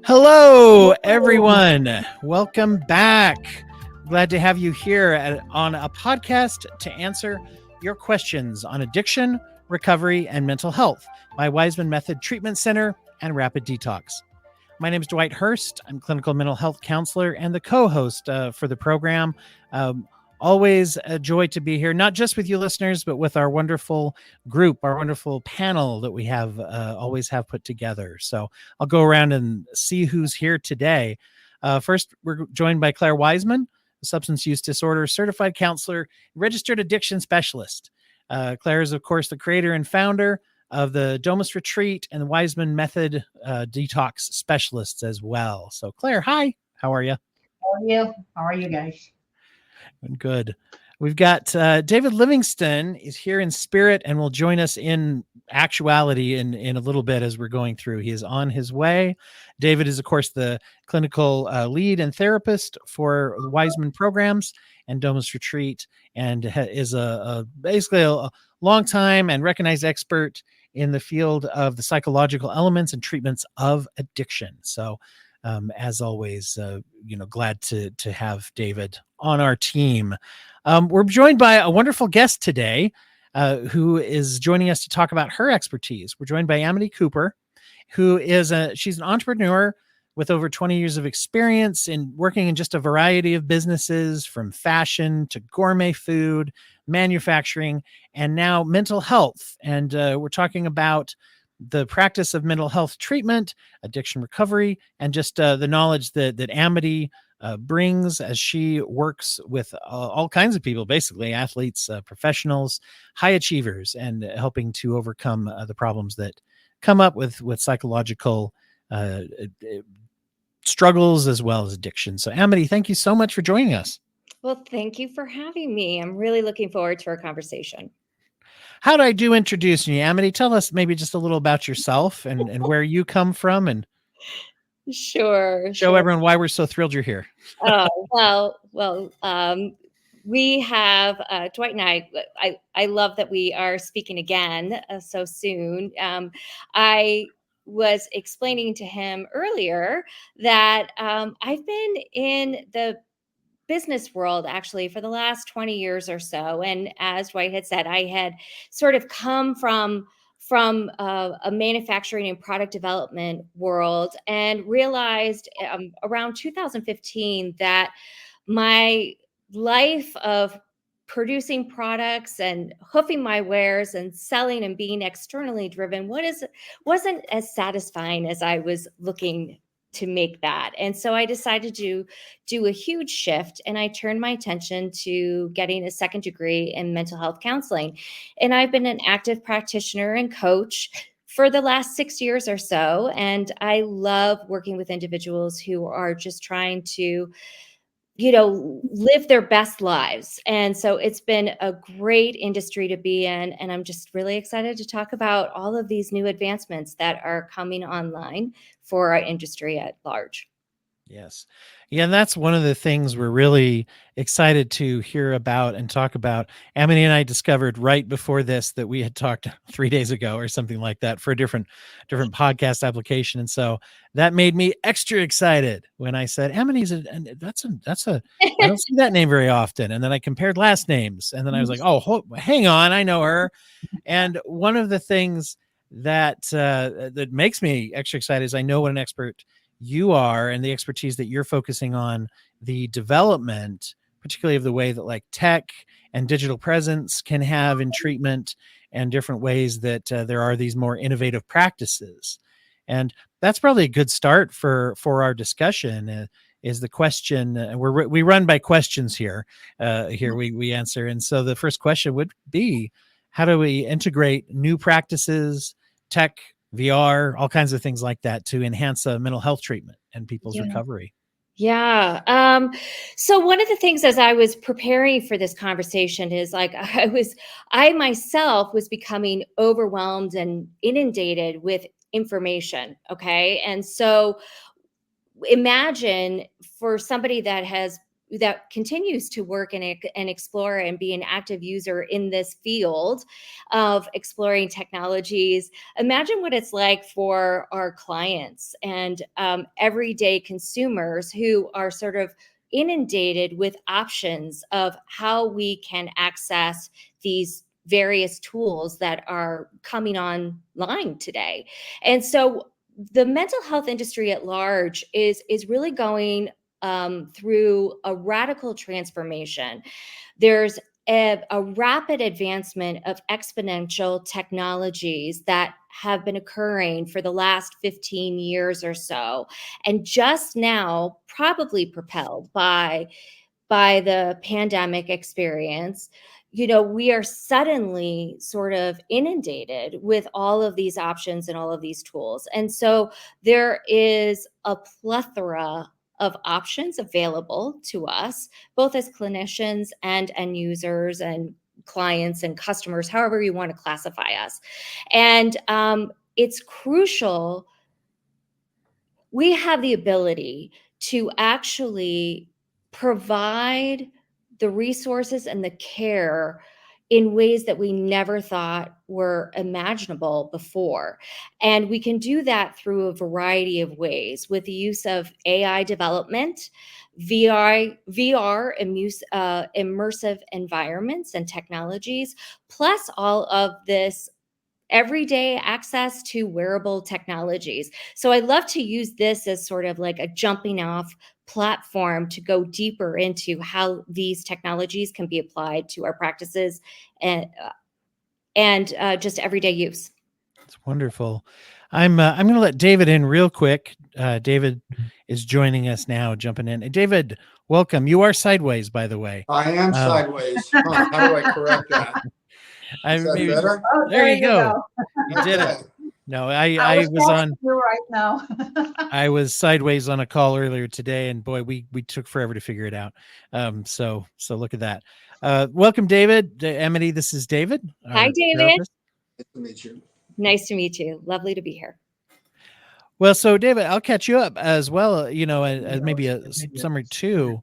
Hello, everyone. Welcome back. Glad to have you here on a podcast to answer your questions on addiction, recovery, and mental health by Waismann Method Treatment Center and Rapid Detox. My name is Dwight Hurst. I'm clinical mental health counselor and the co-host for the program. Always a joy to be here, not just with you listeners, but with our wonderful group, our wonderful panel that we have always have put together. So I'll go around and see who's here today. First, we're joined by Clare Waismann, a substance use disorder certified counselor, registered addiction specialist. Clare is, of course, the creator and founder of the Domus Retreat and the Waismann Method Detox specialists as well. So Clare, hi, how are you? How are you? How are you guys? Good. We've got David Livingston is here in spirit and will join us in actuality in a little bit as we're going through. He is on his way. David is, of course, the clinical lead and therapist for the Waismann programs and Domus Retreat, and is basically a long time and recognized expert in the field of the psychological elements and treatments of addiction. So as always, glad to have David on our team. We're joined by a wonderful guest today who is joining us to talk about her expertise. We're joined by Amity Cooper, who is she's an entrepreneur with over 20 years of experience in working in just a variety of businesses, from fashion to gourmet food, manufacturing, and now mental health. And we're talking about the practice of mental health treatment, addiction recovery, and just the knowledge that Amity brings as she works with all kinds of people, basically athletes, professionals, high achievers, and helping to overcome the problems that come up with psychological struggles as well as addiction. So Amity, thank you so much for joining us. Well, thank you for having me. I'm really looking forward to our conversation. How do I do introducing you, Amity? Tell us maybe just a little about yourself and where you come from, and Sure. show everyone why we're so thrilled you're here. We have Dwight and I love that we are speaking again so soon. I was explaining to him earlier that I've been in the business world actually for the last 20 years or so. And as Dwight had said, I had sort of come from a manufacturing and product development world and realized around 2015 that my life of producing products and hoofing my wares and selling and being externally driven wasn't as satisfying as I was looking to make that. And so I decided to do a huge shift, and I turned my attention to getting a second degree in mental health counseling. And I've been an active practitioner and coach for the last 6 years or so. And I love working with individuals who are just trying to live their best lives. And so it's been a great industry to be in. And I'm just really excited to talk about all of these new advancements that are coming online for our industry at large. Yes. Yeah, and that's one of the things we're really excited to hear about and talk about. Amity and I discovered right before this that we had talked 3 days ago or something like that for a different podcast application. And so that made me extra excited when I said, Amity's that's a I don't see that name very often. And then I compared last names, and then I was like, oh, hang on, I know her. And one of the things that that makes me extra excited is I know what an expert you are and the expertise that you're focusing on, the development, particularly of the way that like tech and digital presence can have in treatment, and different ways that there are these more innovative practices. And that's probably a good start for our discussion. Is the question, we run by questions here. We answer. And so the first question would be, how do we integrate new practices, tech, VR, all kinds of things like that to enhance mental health treatment and people's recovery? Yeah. So one of the things as I was preparing for this conversation is like, I myself was becoming overwhelmed and inundated with information. Okay. And so imagine for somebody that has that continues to work and explore and be an active user in this field of exploring technologies. Imagine what it's like for our clients and everyday consumers who are sort of inundated with options of how we can access these various tools that are coming online today. And so the mental health industry at large is really going through a radical transformation. There's a rapid advancement of exponential technologies that have been occurring for the last 15 years or so, and just now probably propelled by the pandemic experience. We are suddenly sort of inundated with all of these options and all of these tools. And so there is a plethora of options available to us, both as clinicians and end users and clients and customers, however you want to classify us. And it's crucial. We have the ability to actually provide the resources and the care in ways that we never thought were imaginable before. And we can do that through a variety of ways with the use of AI development, VR, immersive environments and technologies, plus all of this everyday access to wearable technologies. So I love to use this as sort of like a jumping off platform to go deeper into how these technologies can be applied to our practices and just everyday use. It's wonderful. I'm going to let David in real quick. David is joining us now, jumping in. David, welcome. You are sideways, by the way. I am sideways. How do I correct that? Is that better? Oh, There you go. You did it. Okay. No, I was on you right now. I was sideways on a call earlier today, and boy, we took forever to figure it out. So look at that. Welcome, David. Amity, this is David. Hi, David. Nice to meet you. Nice to meet you. Lovely to be here. Well, so David, I'll catch you up as well. As maybe a summary too.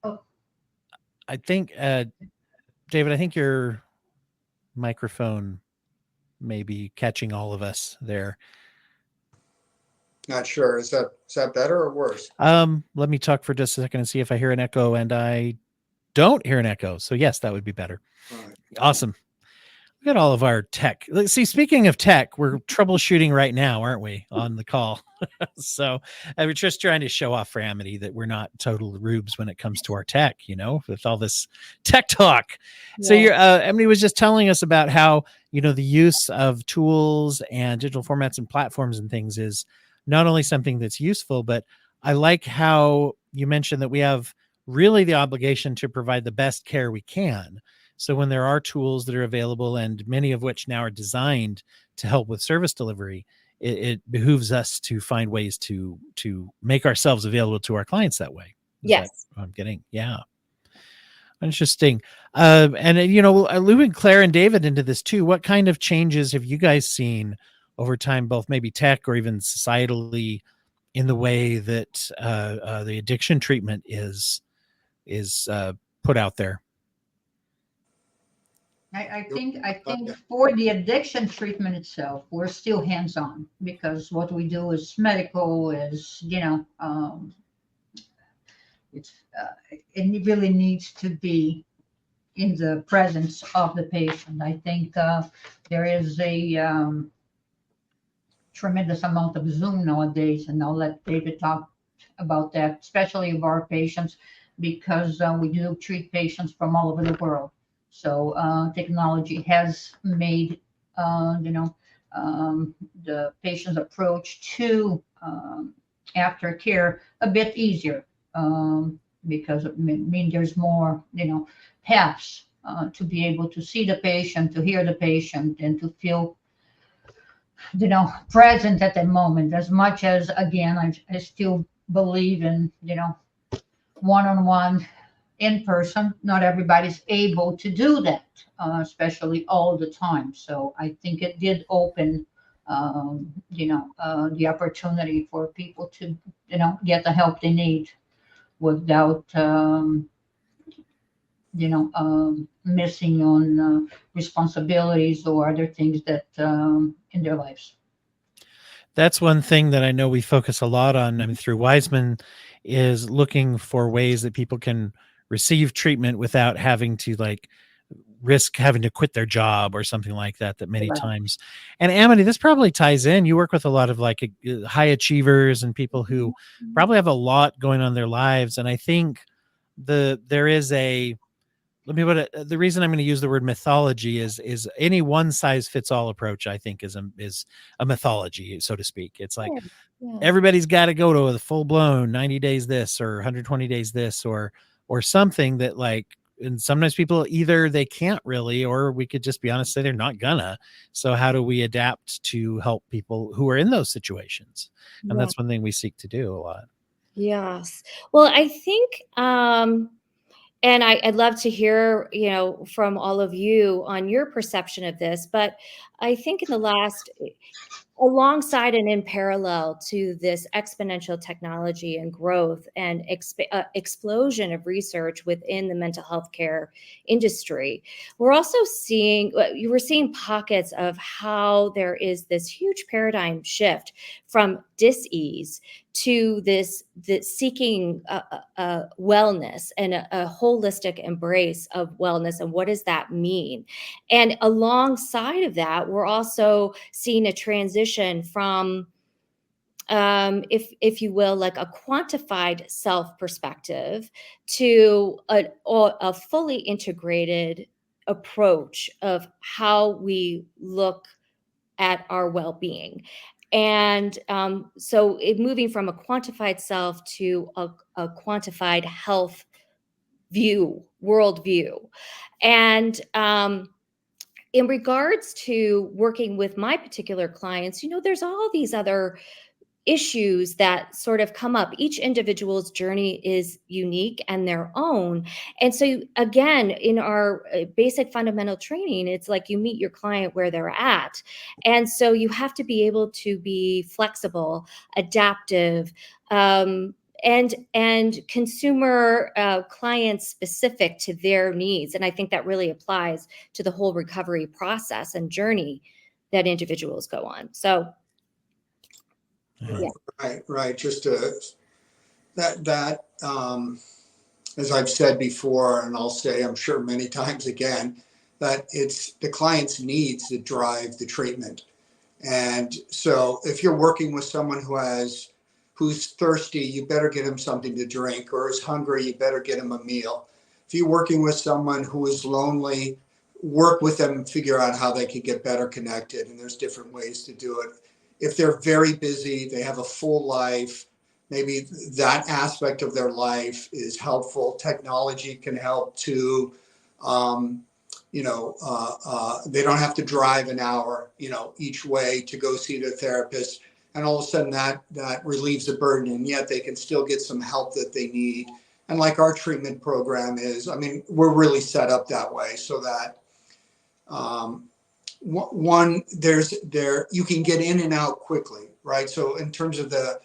I think, David, I think your microphone may be catching all of us there. Not sure. Is that better or worse? Let me talk for just a second and see if I hear an echo, and I don't hear an echo. So yes, that would be better. All right. Awesome. We got all of our tech. Let's see, speaking of tech, we're troubleshooting right now, aren't we, on the call? So we're just trying to show off for Amity that we're not total rubes when it comes to our tech, with all this tech talk. Yeah. So Amity was just telling us about how, the use of tools and digital formats and platforms and things is not only something that's useful, but I like how you mentioned that we have really the obligation to provide the best care we can. So when there are tools that are available, and many of which now are designed to help with service delivery, it behooves us to find ways to make ourselves available to our clients that way. Yes. That I'm getting. Yeah. Interesting. And looping Clare and David into this too, what kind of changes have you guys seen over time, both maybe tech or even societally, in the way that the addiction treatment is put out there? I think for the addiction treatment itself, we're still hands-on, because what we do is medical, is it really needs to be in the presence of the patient. I think there is a tremendous amount of Zoom nowadays, and I'll let David talk about that, especially of our patients, because we do treat patients from all over the world. So technology has made, the patient's approach to aftercare a bit easier, because there's more, paths to be able to see the patient, to hear the patient, and to feel, present at the moment. As much as, again, I still believe in, one-on-one, in person. Not everybody's able to do that, especially all the time. So I think it did open, the opportunity for people to, get the help they need. without, missing on responsibilities or other things that in their lives. That's one thing that I know we focus a lot on. I mean, through Waismann, is looking for ways that people can receive treatment without having to risk having to quit their job or something like that many Right. times. And Amity, this probably ties in. You work with a lot of high achievers and people who probably have a lot going on in their lives. And I think there is a, the reason I'm going to use the word mythology is any one size fits all approach, I think is a mythology, so to speak. It's like everybody's got to go to the full blown 90 days this or 120 days this or something that and sometimes people either they can't really, or we could just be honest, say they're not gonna. So how do we adapt to help people who are in those situations? And that's one thing we seek to do a lot. Yes. Well, I think, and I'd love to hear, from all of you on your perception of this, but I think in the last, alongside and in parallel to this exponential technology and growth and explosion of research within the mental health care industry, we're seeing pockets of how there is this huge paradigm shift from dis-ease to this seeking wellness and a holistic embrace of wellness. And what does that mean? And alongside of that, we're also seeing a transition from, if you will, like a quantified self perspective to a fully integrated approach of how we look at our well-being. And so moving from a quantified self to a quantified health worldview. And in regards to working with my particular clients, there's all these other issues that sort of come up. Each individual's journey is unique and their own. And so again, in our basic fundamental training, it's like you meet your client where they're at. And so you have to be able to be flexible, adaptive, and consumer client specific to their needs. And I think that really applies to the whole recovery process and journey that individuals go on. So Right. Just that as I've said before, and I'll say, I'm sure many times again, that it's the client's needs that drive the treatment. And so if you're working with someone who's thirsty, you better get him something to drink, or is hungry, you better get him a meal. If you're working with someone who is lonely, work with them and figure out how they can get better connected. And there's different ways to do it. If they're very busy, they have a full life, maybe that aspect of their life is helpful. Technology can help too. They don't have to drive an hour, each way to go see their therapist. And all of a sudden that relieves the burden, and yet they can still get some help that they need. And like our treatment program is, we're really set up that way so that you can get in and out quickly, right? So in terms of the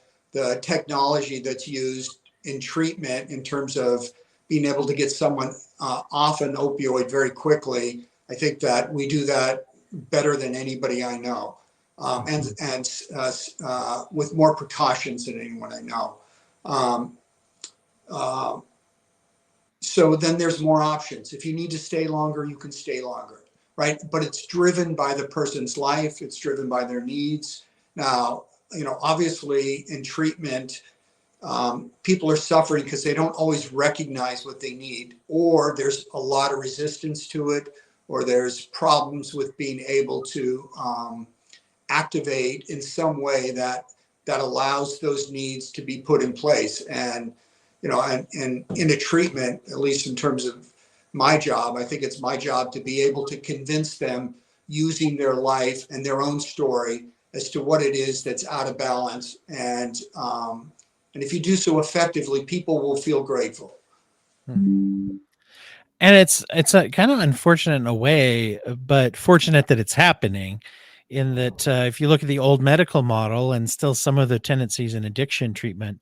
technology that's used in treatment, in terms of being able to get someone off an opioid very quickly, I think that we do that better than anybody I know, and with more precautions than anyone I know. So then there's more options. If you need to stay longer, you can stay longer. Right. But it's driven by the person's life. It's driven by their needs. Now, obviously in treatment, people are suffering because they don't always recognize what they need, or there's a lot of resistance to it, or there's problems with being able to activate in some way that allows those needs to be put in place. And, and in a treatment, at least in terms of my job, I think it's my job to be able to convince them using their life and their own story as to what it is that's out of balance. And if you do so effectively, people will feel grateful. And it's a kind of unfortunate in a way, but fortunate that it's happening, in that if you look at the old medical model and still some of the tendencies in addiction treatment,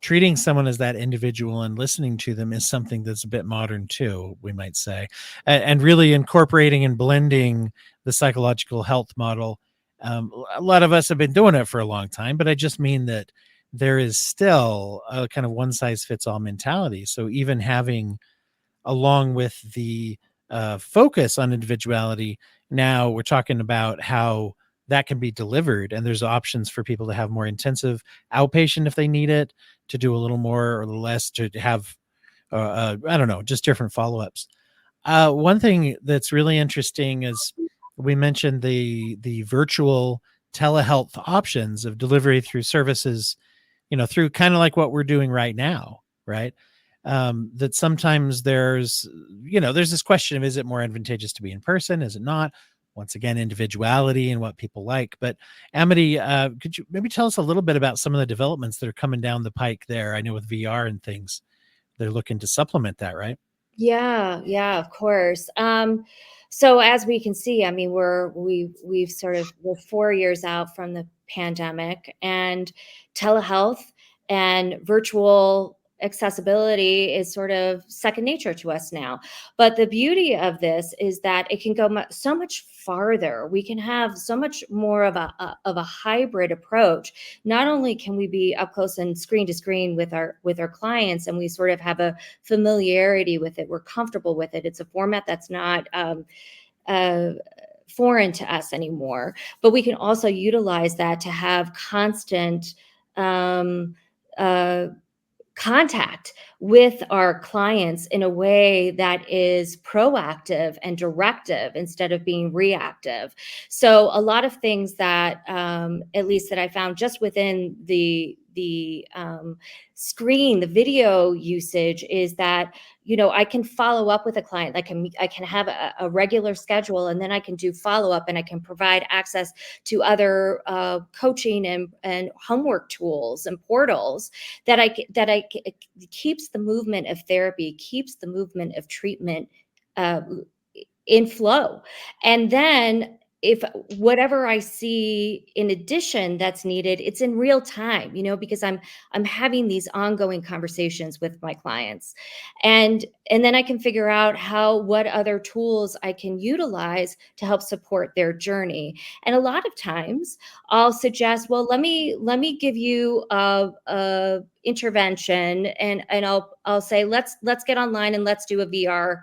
treating someone as that individual and listening to them is something that's a bit modern too, we might say, and really incorporating and blending the psychological health model. A lot of us have been doing it for a long time, but I just mean that there is still a kind of one size fits all mentality. So even having, along with the focus on individuality, now we're talking about how that can be delivered, and there's options for people to have more intensive outpatient if they need it, to do a little more or less, to have I don't know, just different follow-ups. One thing that's really interesting is we mentioned the virtual telehealth options of delivery through services, through kind of like what we're doing right now, right? That sometimes there's this question of, is it more advantageous to be in person? Is it not? Once again, individuality and what people like. But Amity, could you maybe tell us a little bit about some of the developments that are coming down the pike there? I know with VR and things, they're looking to supplement that, right? Yeah, of course. So as we can see, I mean, we're 4 years out from the pandemic, and telehealth and virtual accessibility is sort of second nature to us now. But the beauty of this is that it can go so much farther. We can have so much more of a hybrid approach. Not only can we be up close and screen to screen with our clients, and we sort of have a familiarity with it, we're comfortable with it. It's a format that's not foreign to us anymore, but we can also utilize that to have constant contact with our clients in a way that is proactive and directive instead of being reactive. So a lot of things that, at least that I found just within the screen, the video usage, is that, I can follow up with a client. I can have a regular schedule, and then I can do follow up, and I can provide access to other coaching and homework tools and portals that keeps the movement of therapy, keeps the movement of treatment in flow. And then if whatever I see in addition that's needed, it's in real time, because I'm having these ongoing conversations with my clients, and then I can figure out what other tools I can utilize to help support their journey. And a lot of times I'll suggest, well, let me give you a intervention, and I'll say, let's get online and let's do a VR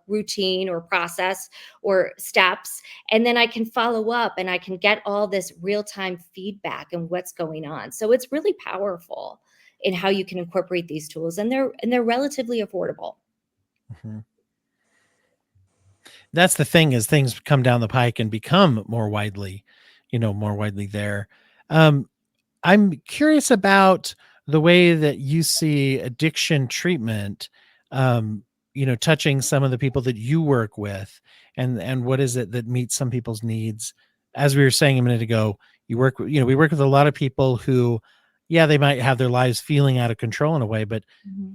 routine or process or steps. And then I can follow up, and I can get all this real-time feedback and what's going on. So it's really powerful in how you can incorporate these tools, and they're relatively affordable. Mm-hmm. That's the thing, is things come down the pike and become more widely there. I'm curious about the way that you see addiction treatment, touching some of the people that you work with, and what is it that meets some people's needs? As we were saying a minute ago, we work with a lot of people who, they might have their lives feeling out of control in a way, but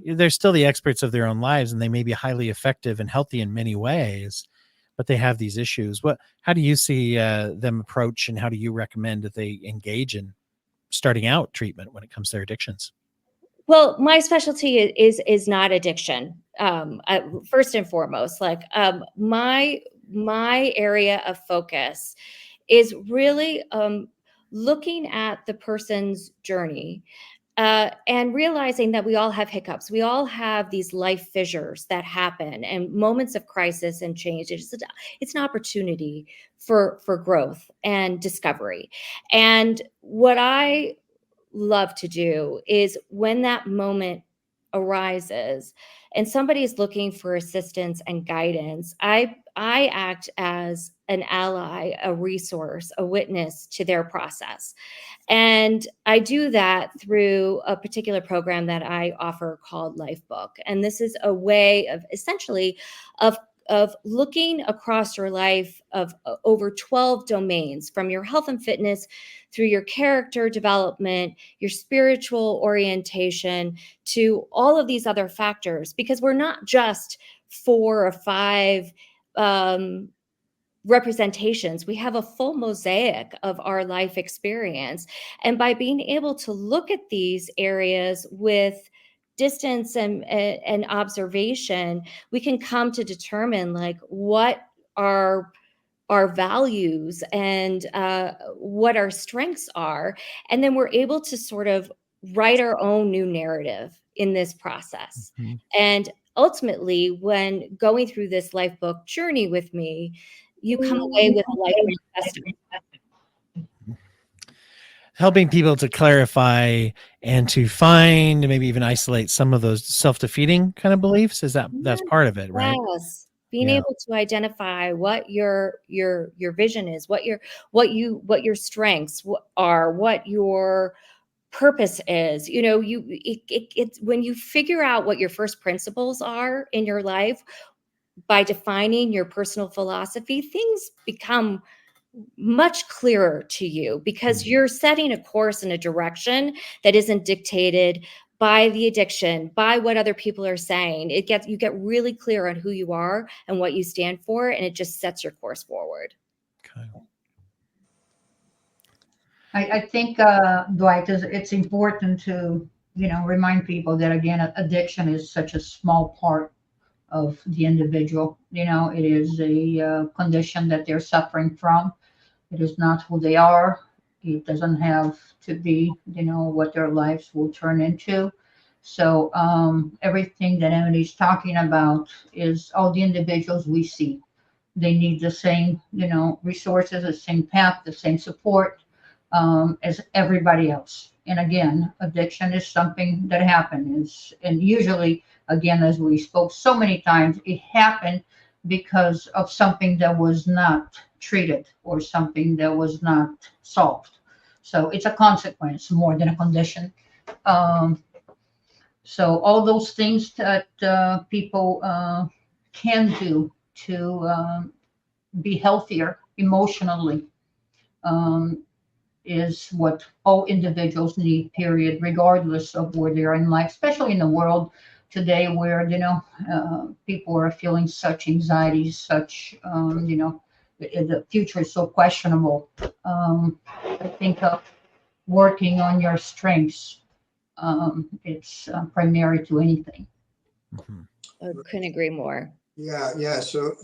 they're still the experts of their own lives, and they may be highly effective and healthy in many ways, but they have these issues. How do you see them approach, and how do you recommend that they engage in starting out treatment when it comes to their addictions? Well, my specialty is not addiction. First and foremost, my area of focus is really looking at the person's journey, and realizing that we all have hiccups. We all have these life fissures that happen, and moments of crisis and change. It's an opportunity for growth and discovery. And what I love to do is, when that moment arises and somebody is looking for assistance and guidance, I act as an ally, a resource, a witness to their process. And I do that through a particular program that I offer called Lifebook. And this is a way of essentially of looking across your life of over 12 domains, from your health and fitness through your character development, your spiritual orientation, to all of these other factors, because we're not just 4 or 5 representations. We have a full mosaic of our life experience. And by being able to look at these areas with distance and observation, we can come to determine like what are our values and what our strengths are. And then we're able to sort of write our own new narrative in this process. Mm-hmm. And ultimately, when going through this life book journey with me, you come away with a life manifesto. Helping people to clarify and to find, maybe even isolate some of those self-defeating kind of beliefs. That's part of it, right? Yes. Being able to identify what your vision is, what your strengths are, what your purpose is. You know, it's when you figure out what your first principles are in your life by defining your personal philosophy, things become much clearer to you because you're setting a course in a direction that isn't dictated by the addiction, by what other people are saying. You get really clear on who you are and what you stand for, and it just sets your course forward. Okay. I think, Dwight, it's important to, remind people that, again, addiction is such a small part of the individual. It is a condition that they're suffering from. It is not who they are. It doesn't have to be, what their lives will turn into. So everything that Emity's talking about is all the individuals we see. They need the same, resources, the same path, the same support as everybody else. And again, addiction is something that happens. And usually, again, as we spoke so many times, it happened because of something that was not treated or something that was not solved. So it's a consequence more than a condition. So all those things that people can do to be healthier emotionally is what all individuals need, period, regardless of where they are in life, especially in the world today where, people are feeling such anxiety, such, the future is so questionable. I think of working on your strengths. It's primary to anything. Mm-hmm. I couldn't agree more. Yeah. So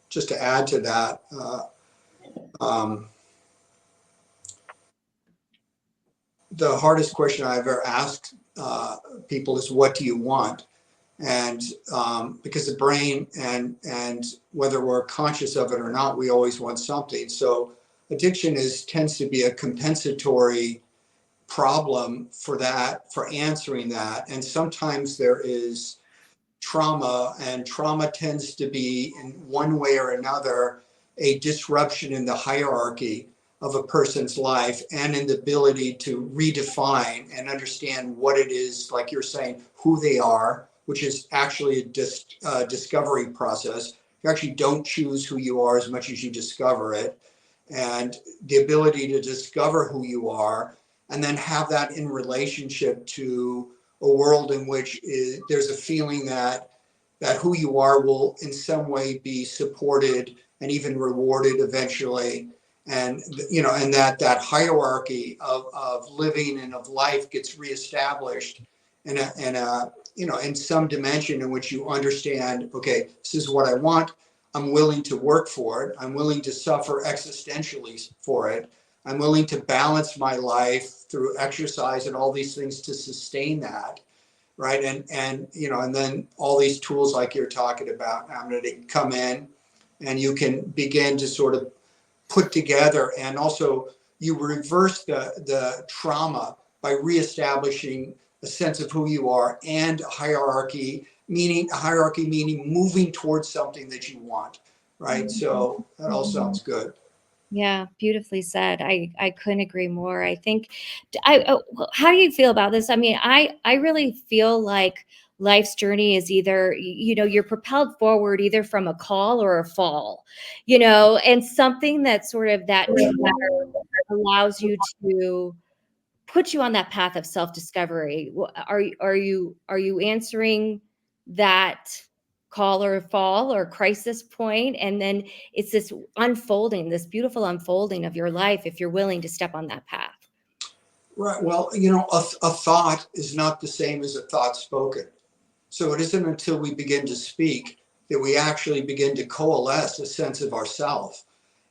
just to add to that, the hardest question I've ever asked people is, what do you want? And because the brain and whether we're conscious of it or not, we always want something. So addiction tends to be a compensatory problem for answering that. And sometimes there is trauma, and trauma tends to be, in one way or another, a disruption in the hierarchy of a person's life and in the ability to redefine and understand what it is, like you're saying, who they are, which is actually a discovery process. You actually don't choose who you are as much as you discover it. And the ability to discover who you are and then have that in relationship to a world in which there's a feeling that who you are will in some way be supported and even rewarded eventually. And, and that hierarchy of living and of life gets reestablished in some dimension in which you understand, okay, this is what I want. I'm willing to work for it. I'm willing to suffer existentially for it. I'm willing to balance my life through exercise and all these things to sustain that. Right. And then all these tools like you're talking about, Amity, come in and you can begin to sort of put together, and also you reverse the trauma by reestablishing a sense of who you are and hierarchy meaning moving towards something that you want. Right. So that all sounds good. Yeah, beautifully said. I couldn't agree more. I think, how do you feel about this? I mean, I really feel like life's journey is either, you're propelled forward either from a call or a fall, and something that sort of that allows you to put you on that path of self-discovery. Are you answering that call or fall or crisis point, and then it's this unfolding, this beautiful unfolding of your life if you're willing to step on that path. Right. Well, you know, a thought is not the same as a thought spoken. So it isn't until we begin to speak that we actually begin to coalesce a sense of ourself.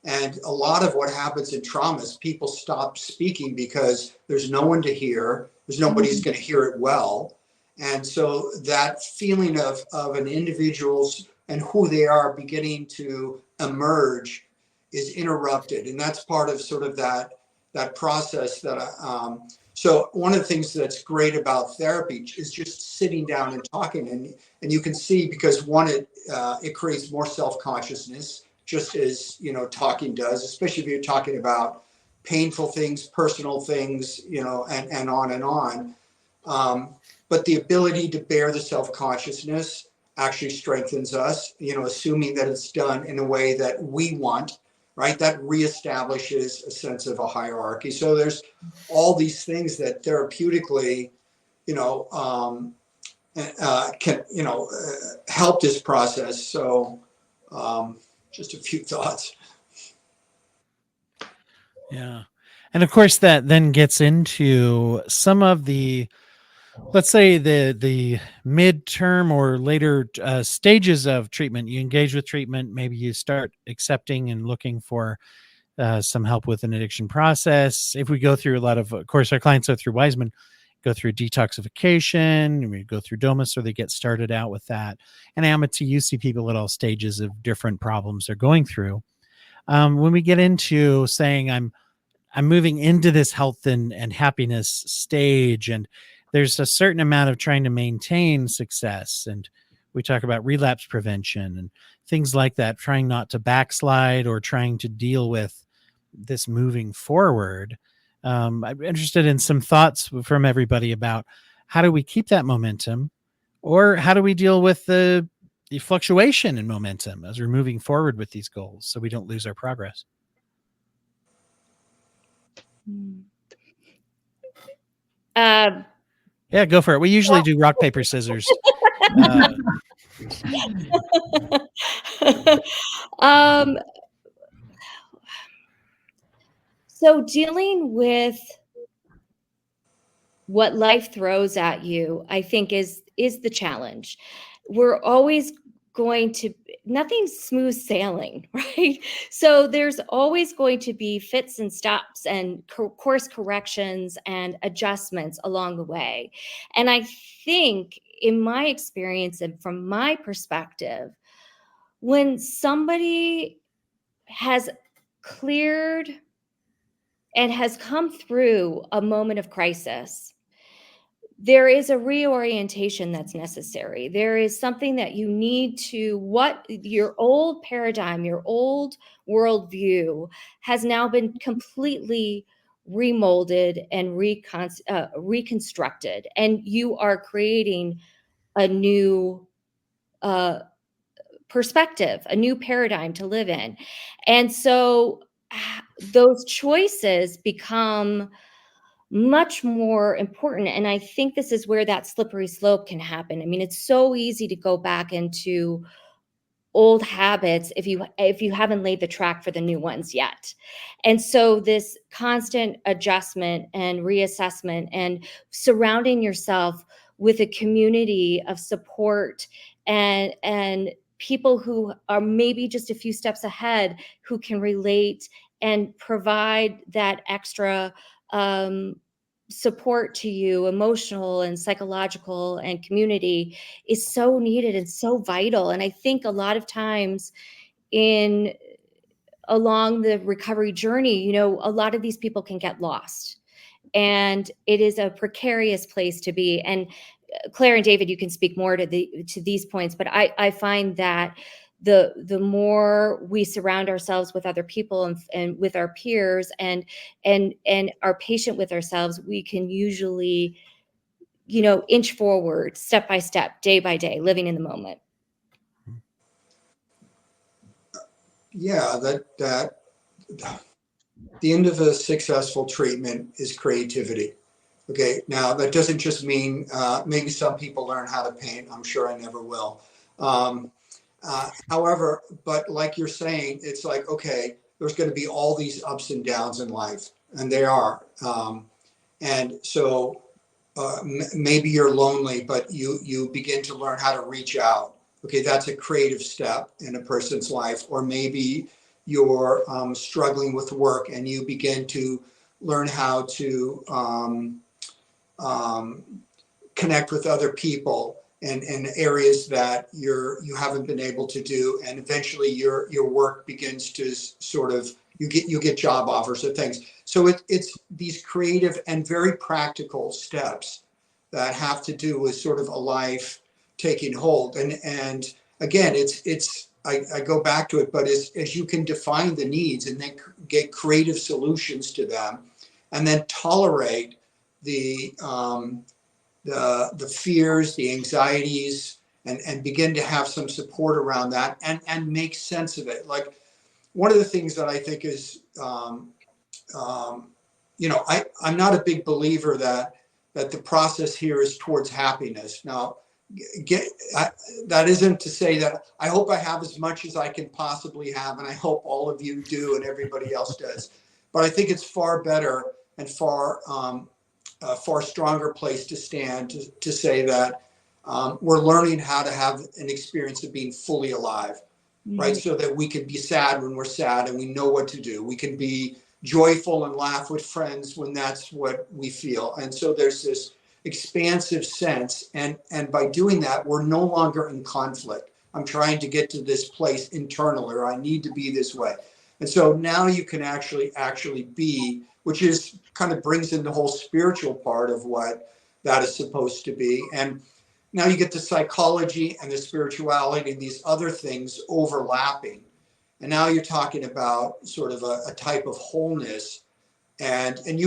And a lot of what happens in trauma is people stop speaking because there's no one to hear. There's nobody who's going to hear it well. And so that feeling of an individual's and who they are beginning to emerge is interrupted. And that's part of sort of that process that so one of the things that's great about therapy is just sitting down and talking, and you can see, because one, it creates more self-consciousness, just as, you know, talking does, especially if you're talking about painful things, personal things, you know, and on and on. But the ability to bear the self-consciousness actually strengthens us, you know, assuming that it's done in a way that we want, right? That reestablishes a sense of a hierarchy. So there's all these things that therapeutically, you know, can, you know, help this process. So just a few thoughts. Yeah. And of course, that then gets into some of the, let's say, the midterm or later stages of treatment. You engage with treatment, maybe you start accepting and looking for some help with an addiction process. If we go through a lot of course, our clients go through Waismann, go through detoxification, we go through DOMA, so they get started out with that. And Amity, you see people at all stages of different problems they're going through. When we get into saying, I'm moving into this health and happiness stage, and there's a certain amount of trying to maintain success. And we talk about relapse prevention and things like that, trying not to backslide or trying to deal with this moving forward. I'm interested in some thoughts from everybody about how do we keep that momentum, or how do we deal with the fluctuation in momentum as we're moving forward with these goals so we don't lose our progress. Yeah, go for it. We usually do rock, paper, scissors. So dealing with what life throws at you, I think is the challenge. We're always going to, nothing's smooth sailing, right? So there's always going to be fits and stops and course corrections and adjustments along the way. And I think, in my experience and from my perspective, when somebody has cleared and has come through a moment of crisis, there is a reorientation that's necessary. There is something that you need to, what your old paradigm, your old worldview has now been completely remolded and reconstructed. And you are creating a new perspective, a new paradigm to live in. And so those choices become much more important. And I think this is where that slippery slope can happen. I mean, it's so easy to go back into old habits if you haven't laid the track for the new ones yet. And so this constant adjustment and reassessment and surrounding yourself with a community of support and people who are maybe just a few steps ahead, who can relate and provide that extra support to you, emotional and psychological and community, is so needed and so vital. And I think a lot of times along the recovery journey, you know, a lot of these people can get lost, and it is a precarious place to be. And Claire and David, you can speak more to these points, but I find that the more we surround ourselves with other people and with our peers and are patient with ourselves, we can usually, you know, inch forward step by step, day by day, living in the moment. Yeah, that the end of a successful treatment is creativity. Okay, now that doesn't just mean maybe some people learn how to paint. I'm sure I never will. However, but like you're saying, it's like, okay, there's going to be all these ups and downs in life, and they are. And so maybe you're lonely, but you begin to learn how to reach out. Okay, that's a creative step in a person's life. Or maybe you're struggling with work and you begin to learn how to connect with other people in areas that you haven't been able to do, and eventually your work begins to sort of you get job offers or things. So it's these creative and very practical steps that have to do with sort of a life taking hold. And again, I go back to it, but as you can define the needs and then get creative solutions to them, and then tolerate the fears, the anxieties, and begin to have some support around that and make sense of it. Like one of the things that I think is, I'm not a big believer that the process here is towards happiness. Now, that isn't to say that I hope I have as much as I can possibly have, and I hope all of you do and everybody else does. But I think it's far better and far stronger place to stand to say that we're learning how to have an experience of being fully alive, right? So that we can be sad when we're sad and we know what to do. We can be joyful and laugh with friends when that's what we feel. And so there's this expansive sense. And by doing that, we're no longer in conflict. I'm trying to get to this place internally, or I need to be this way. And so now you can actually be, which is kind of brings in the whole spiritual part of what that is supposed to be. And now you get the psychology and the spirituality and these other things overlapping. And now you're talking about sort of a type of wholeness, and and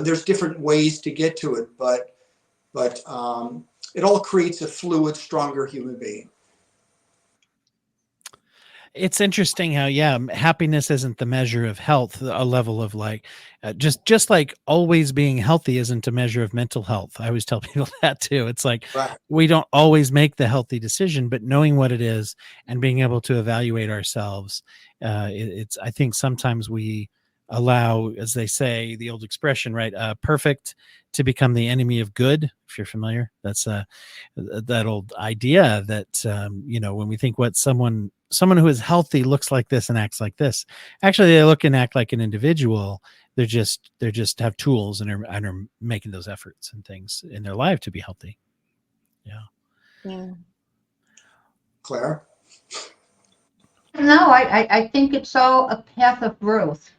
there's different ways to get to it, but it all creates a fluid, stronger human being. It's interesting how, happiness isn't the measure of health, a level of like, just like always being healthy isn't a measure of mental health. I always tell people that too. It's like, right. We don't always make the healthy decision, but knowing what it is and being able to evaluate ourselves, I think sometimes we allow, as they say, the old expression, right? Perfect to become the enemy of good. If you're familiar, that's that old idea that, when we think what someone who is healthy looks like this and acts like this, actually they look and act like an individual. They're just have tools and are making those efforts and things in their life to be healthy. Yeah. Claire? No, I think it's all a path of growth,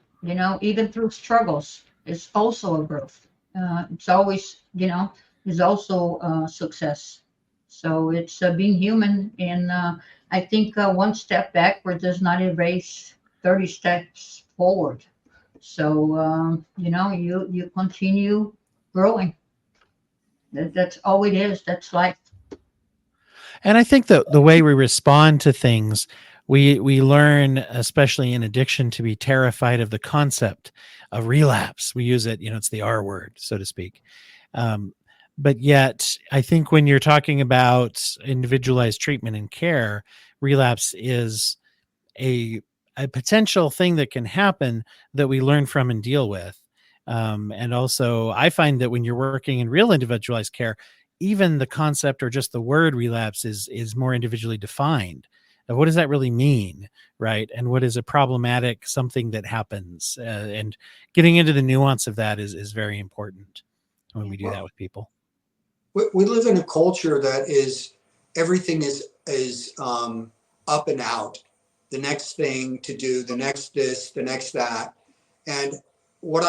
even through struggles. It's also a growth. It's always, is also success. So it's being human. And I think one step backward does not erase 30 steps forward. So, you continue growing. That's all it is. That's life. And I think the way we respond to things, we learn, especially in addiction, to be terrified of the concept of relapse. We use it, it's the R word, so to speak. But yet, I think when you're talking about individualized treatment and care, relapse is a potential thing that can happen that we learn from and deal with. And also, I find that when you're working in real individualized care, even the concept or just the word relapse is more individually defined. Now, what does that really mean, right? And what is a problematic something that happens? And getting into the nuance of that is very important when we do that with people. We live in a culture that is everything is up and out. The next thing to do, the next this, the next that, and what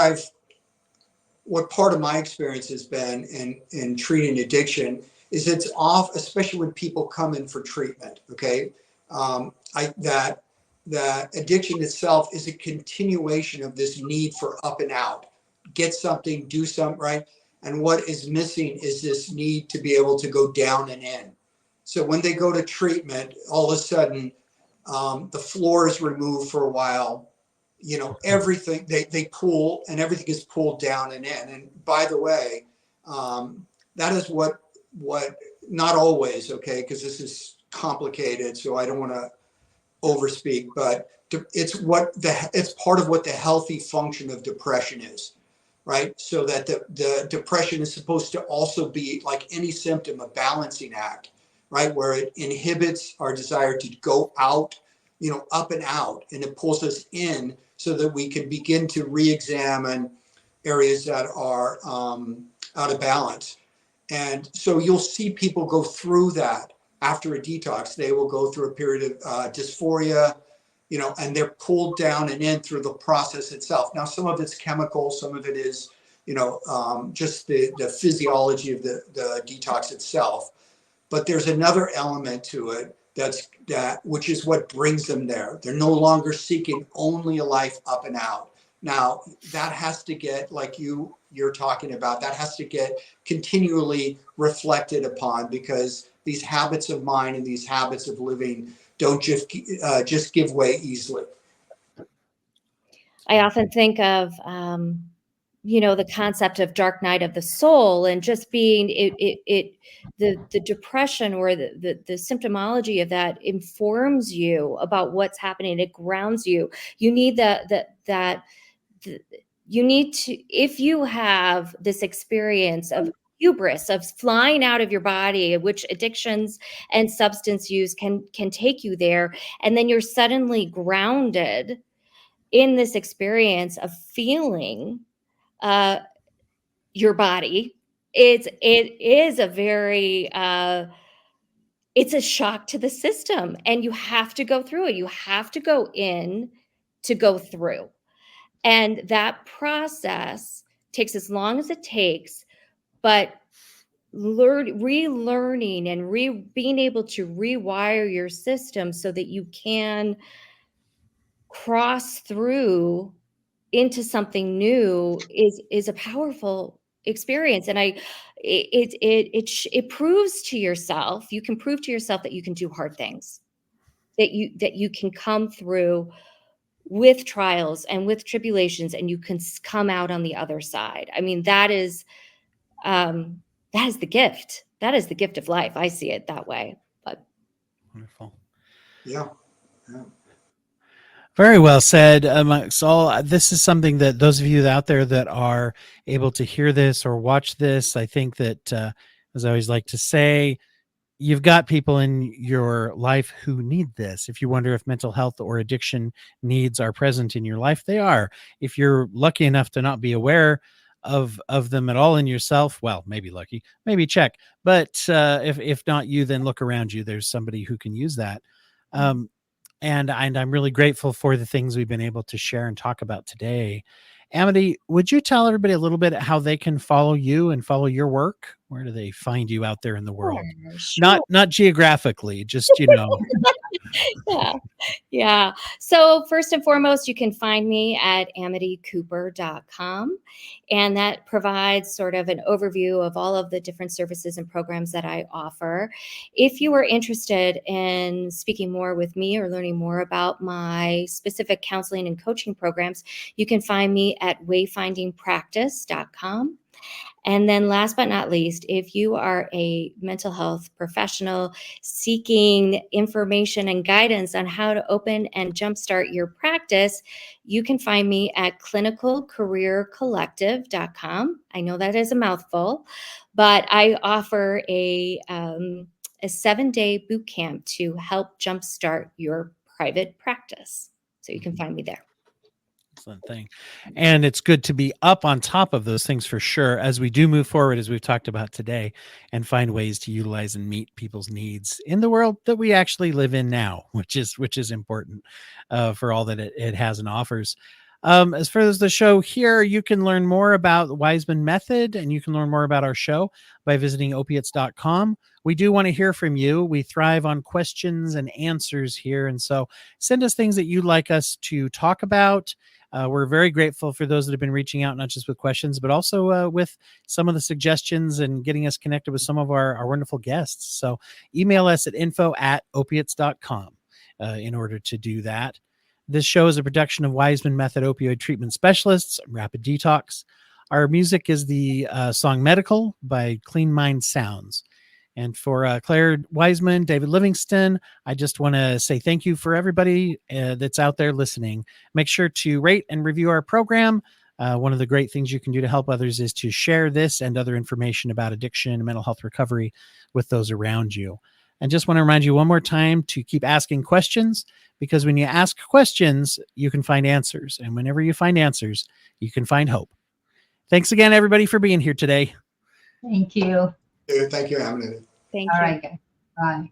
part of my experience has been in treating addiction is it's off, especially when people come in for treatment. Okay, that addiction itself is a continuation of this need for up and out, get something, do something, right? And what is missing is this need to be able to go down and in. So when they go to treatment, all of a sudden, the floor is removed for a while. Everything they pull and everything is pulled down and in. And by the way, that is what not always, okay, because this is complicated, so I don't want to overspeak, but it's part of what the healthy function of depression is, right? So that the depression is supposed to also be, like any symptom, a balancing act, right? Where it inhibits our desire to go out, up and out, and it pulls us in so that we can begin to re-examine areas that are out of balance. And so you'll see people go through that after a detox. They will go through a period of dysphoria, and they're pulled down and in through the process itself. Now, some of it's chemical, some of it is, just the physiology of the detox itself. But there's another element to it which is what brings them there. They're no longer seeking only a life up and out. Now, that has to get, like you're talking about, that has to get continually reflected upon, because these habits of mind and these habits of living don't just give way easily. I often think of, the concept of dark night of the soul, and just being the depression or the symptomology of that informs you about what's happening. It grounds you. You need you need to, if you have this experience of hubris, of flying out of your body, which addictions and substance use can take you there, and then you're suddenly grounded in this experience of feeling your body. It is a very it's a shock to the system, and you have to go through it. You have to go in to go through. And that process takes as long as it takes, but relearning and being able to rewire your system so that you can cross through into something new is a powerful experience. And it proves to yourself, you can prove to yourself that you can do hard things, that you can come through with trials and with tribulations, and you can come out on the other side. I mean, that is the gift. That is the gift of life. I see it that way. But wonderful. Yeah. Very well said, Saul. This is something that those of you out there that are able to hear this or watch this, I think that, as I always like to say, you've got people in your life who need this. If you wonder if mental health or addiction needs are present in your life, they are. If you're lucky enough to not be aware of them at all in yourself, well, maybe lucky, maybe check. But if not you, then look around you. There's somebody who can use that. And I'm really grateful for the things we've been able to share and talk about today. Amity, would you tell everybody a little bit how they can follow you and follow your work? Where do they find you out there in the world? Sure. Not geographically, just, Yeah. So first and foremost, you can find me at amitycooper.com. And that provides sort of an overview of all of the different services and programs that I offer. If you are interested in speaking more with me or learning more about my specific counseling and coaching programs, you can find me at wayfindingpractice.com. And then last but not least, if you are a mental health professional seeking information and guidance on how to open and jumpstart your practice, you can find me at clinicalcareercollective.com. I know that is a mouthful, but I offer a 7-day boot camp to help jumpstart your private practice. So you can find me there. Excellent thing. And it's good to be up on top of those things for sure, as we do move forward, as we've talked about today, and find ways to utilize and meet people's needs in the world that we actually live in now, which is important for all that it has and offers. As far as the show here, you can learn more about the Waismann Method, and you can learn more about our show by visiting opiates.com. We do want to hear from you. We thrive on questions and answers here. And so send us things that you'd like us to talk about. We're very grateful for those that have been reaching out, not just with questions, but also with some of the suggestions and getting us connected with some of our wonderful guests. So email us at info@opiates.com in order to do that. This show is a production of Waismann Method Opioid Treatment Specialists, Rapid Detox. Our music is the song Medical by Clean Mind Sounds. And for Clare Waismann, David Livingston, I just want to say thank you for everybody that's out there listening. Make sure to rate and review our program. One of the great things you can do to help others is to share this and other information about addiction and mental health recovery with those around you. And just want to remind you one more time to keep asking questions, because when you ask questions, you can find answers. And whenever you find answers, you can find hope. Thanks again, everybody, for being here today. Thank you. Thank you, Amity. Thank All you. right, guys. Bye.